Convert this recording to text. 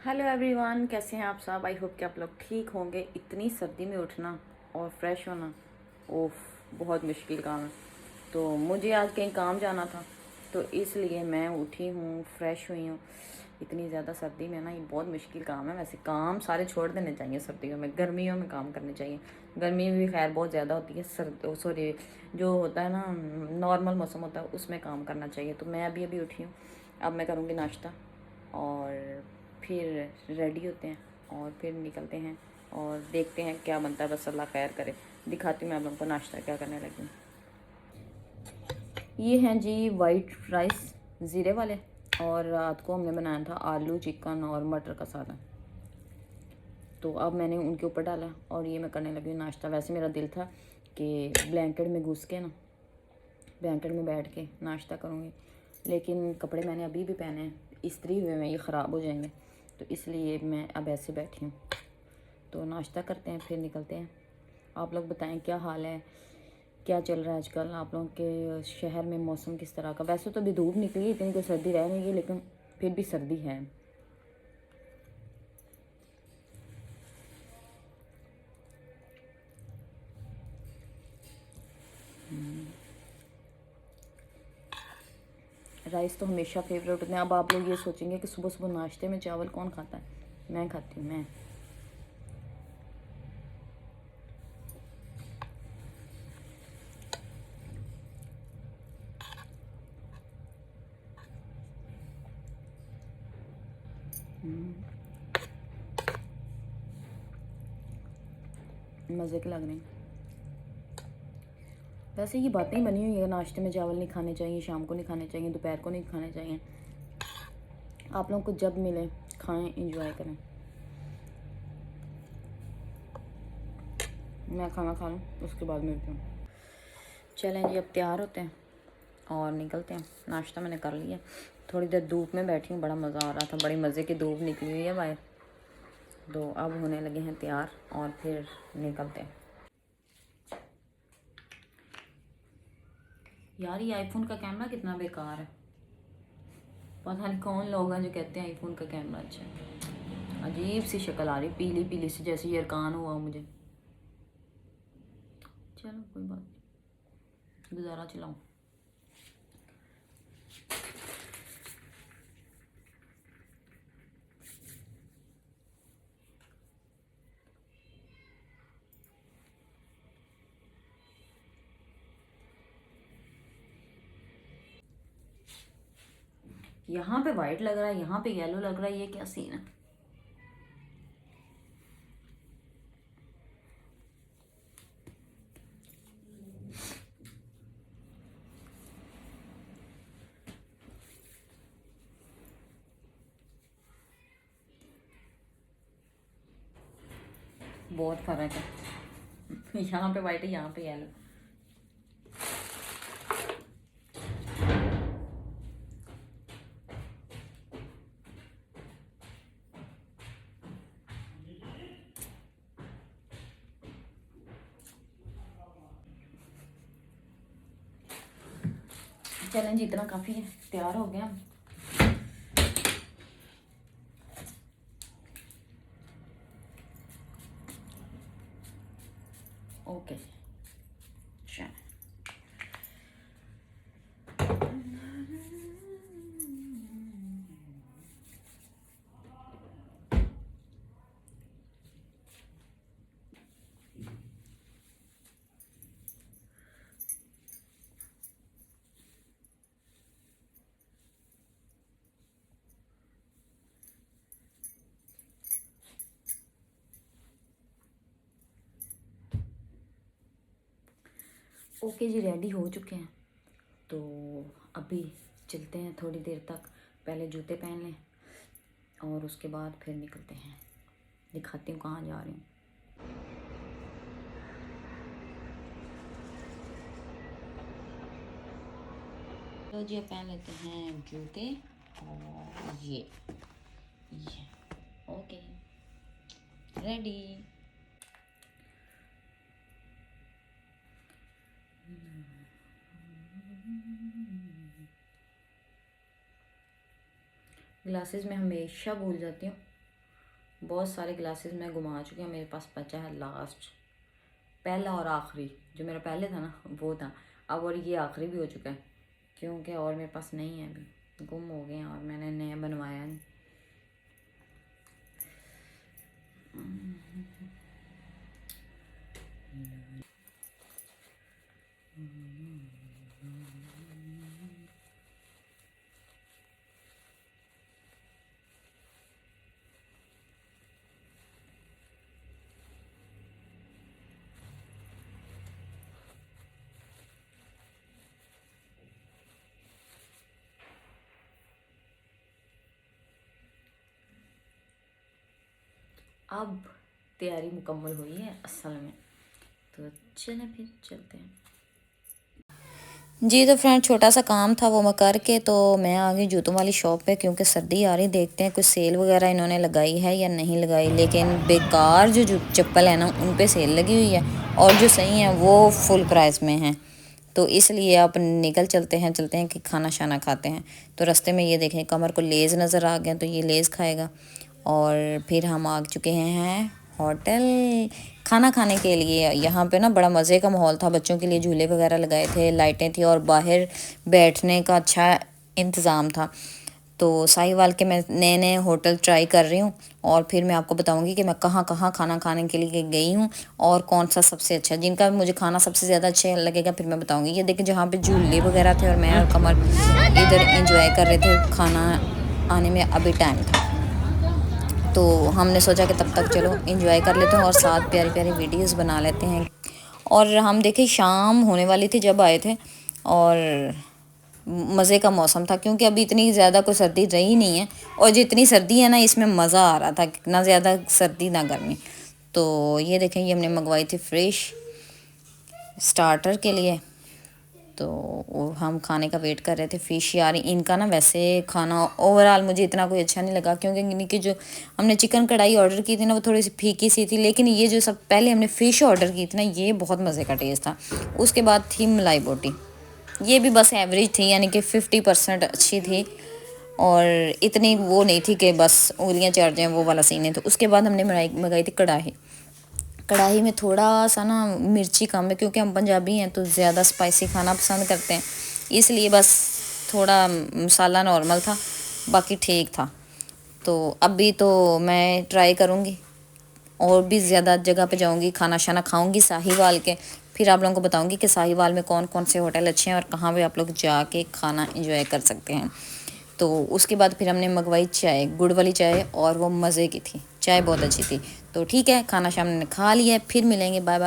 Hello everyone, कैसे हैं आप सब। आई होप कि आप लोग ठीक होंगे। इतनी सर्दी में उठना और फ्रेश होना, ओफ, बहुत मुश्किल काम है। तो मुझे आज कहीं काम जाना था, तो इसलिए मैं उठी हूँ, फ्रेश हुई हूँ। इतनी ज़्यादा सर्दी में ना, ये बहुत मुश्किल काम है। वैसे काम सारे छोड़ देने चाहिए सर्दियों में, गर्मियों में काम करने चाहिए। गर्मी में भी खैर बहुत ज़्यादा होती है, सॉरी, जो होता है ना नॉर्मल मौसम होता है उसमें काम करना चाहिए। तो मैं अभी अभी उठी हूँ, अब मैं करूँगी नाश्ता और फिर रेडी होते हैं और फिर निकलते हैं और देखते हैं क्या बनता है। बस अल्लाह खैर करे। दिखाती हूँ मैं आप लोगों को नाश्ता क्या करने लगी हूँ। ये हैं जी वाइट राइस ज़ीरे वाले, और रात को हमने बनाया था आलू चिकन और मटर का सालन। तो अब मैंने उनके ऊपर डाला और ये मैं करने लगी हूँ नाश्ता। वैसे मेरा दिल था कि ब्लैंकेट में घुस के ना, ब्लैंकेट में बैठ के नाश्ता करूँगी, लेकिन कपड़े मैंने अभी भी पहने हैं, इस्त्री हुए में ये ख़राब हो जाएंगे, तो इसलिए मैं अब ऐसे बैठी हूँ। तो नाश्ता करते हैं फिर निकलते हैं। आप लोग बताएं क्या हाल है, क्या चल रहा है आजकल आप लोगों के शहर में, मौसम किस तरह का। वैसे तो अभी धूप निकली, इतनी कोई सर्दी रह नहीं गई, लेकिन फिर भी सर्दी है। राइस तो हमेशा फेवरेट होते हैं। अब आप लोग ये सोचेंगे कि सुबह सुबह नाश्ते में चावल कौन खाता है। मैं खाती हूँ, मैं। मज़े के लग रहे हैं। वैसे ये बातें ही बनी हुई है, नाश्ते में चावल नहीं खाने चाहिए, शाम को नहीं खाने चाहिए, दोपहर को नहीं खाने चाहिए। आप लोगों को जब मिले खाएं, इंजॉय करें। मैं खाना खा लूँ उसके बाद मिलती हूँ। चलें जी, अब तैयार होते हैं और निकलते हैं। नाश्ता मैंने कर लिया, थोड़ी देर धूप में बैठी हूँ, बड़ा मज़ा आ रहा था, बड़ी मज़े की धूप निकली हुई है बाहर। तो अब होने लगे हैं तैयार और फिर निकलते हैं। यार ये आईफोन का कैमरा कितना बेकार है, पता नहीं कौन लोग हैं जो कहते हैं आईफोन का कैमरा अच्छा है। अजीब सी शक्ल आ रही, पीली पीली सी, जैसे यरकान हुआ मुझे। चलो कोई बात नहीं, गुजारा चलाऊँ। यहाँ पे वाइट लग रहा है, यहाँ पे येलो लग रहा है, ये क्या सीन है। बहुत फर्क है। यहाँ पे वाइट है, यहाँ पे येलो। चलें जी, इतना काफ़ी है, तैयार हो गया हम। ओके चल। ओके जी, रेडी हो चुके हैं। तो अभी चलते हैं थोड़ी देर तक, पहले जूते पहन लें और उसके बाद फिर निकलते हैं। दिखाती हूँ कहाँ जा रही हूँ। तो जी, अब पहन लेते हैं जूते और ये ओके, रेडी। ग्लासेस में हमेशा भूल जाती हूँ, बहुत सारे ग्लासेस मैं घुमा चुकी हूँ, मेरे पास बचा है लास्ट, पहला और आखिरी। जो मेरा पहले था ना वो था अब, और ये आखिरी भी हो चुका है क्योंकि और मेरे पास नहीं है, अभी गुम हो गए हैं और मैंने नया बनवाया नहीं। अब तैयारी मुकम्मल हुई है असल में, तो चलें फिर चलते हैं। जी तो फ्रेंड, छोटा सा काम था वो मैं करके तो मैं आ गई जूतों वाली शॉप पे, क्योंकि सर्दी आ रही। देखते हैं कुछ सेल वगैरह इन्होंने लगाई है या नहीं लगाई, लेकिन बेकार जो चप्पल है ना उन पे सेल लगी हुई है, और जो सही है वो फुल प्राइस में हैं। तो इसलिए आप निकल चलते हैं कि खाना शाना खाते हैं। तो रास्ते में ये देखें कमर को लेज़ नज़र आ गया, तो ये लेज़ खाएगा। और फिर हम आ चुके हैं होटल खाना खाने के लिए। यहाँ पे ना बड़ा मज़े का माहौल था, बच्चों के लिए झूले वगैरह लगाए थे, लाइटें थी और बाहर बैठने का अच्छा इंतज़ाम था। तो साहिवाल के मैं नए नए होटल ट्राई कर रही हूँ, और फिर मैं आपको बताऊँगी कि मैं कहाँ कहाँ खाना खाने के लिए गई हूँ और कौन सा सबसे अच्छा, जिनका मुझे खाना सबसे ज़्यादा अच्छा लगेगा फिर मैं बताऊँगी। ये देखिए जहाँ पे झूले वगैरह थे और मैं और कमर इधर इंजॉय कर रहे थे, खाना आने में अभी टाइम था। तो हमने सोचा कि तब तक चलो एंजॉय कर लेते हैं और साथ प्यारी प्यारी वीडियोस बना लेते हैं। और हम देखे शाम होने वाली थी जब आए थे, और मज़े का मौसम था क्योंकि अभी इतनी ज़्यादा कोई सर्दी रही नहीं है, और जितनी सर्दी है ना इसमें मज़ा आ रहा था, ना ज़्यादा सर्दी ना गर्मी। तो ये देखें, ये हमने मंगवाई थी फ़िश स्टार्टर के लिए, तो हम खाने का वेट कर रहे थे। फ़िश यार इनका ना वैसे खाना ओवरऑल मुझे इतना कोई अच्छा नहीं लगा, क्योंकि इनकी जो हमने चिकन कढ़ाई ऑर्डर की थी ना वो थोड़ी सी फीकी सी थी, लेकिन ये जो सब पहले हमने फ़िश ऑर्डर की थी ना ये बहुत मज़े का टेस्ट था। उसके बाद थी मलाई बोटी, ये भी बस एवरेज थी, यानी कि 50% अच्छी थी, और इतनी वो नहीं थी कि बस उंगलियां चाट जाएँ, वो वाला सीन है। तो उसके बाद हमने मंगाई थी कढ़ाई। कढ़ाई में थोड़ा सा ना मिर्ची कम है, क्योंकि हम पंजाबी हैं तो ज़्यादा स्पाइसी खाना पसंद करते हैं, इसलिए बस थोड़ा मसाला नॉर्मल था, बाकी ठीक था। तो अभी तो मैं ट्राई करूँगी, और भी ज़्यादा जगह पे जाऊँगी, खाना शाना खाऊँगी साहिवाल के, फिर आप लोगों को बताऊँगी कि साहिवाल में कौन कौन से होटल अच्छे हैं और कहाँ पे आप लोग जाके खाना इंजॉय कर सकते हैं। तो उसके बाद फिर हमने मंगवाई चाय, गुड़ वाली चाय, और वो मज़े की थी, चाय बहुत अच्छी थी। तो ठीक है, खाना शाम ने खा लिया, फिर मिलेंगे, बाय बाय।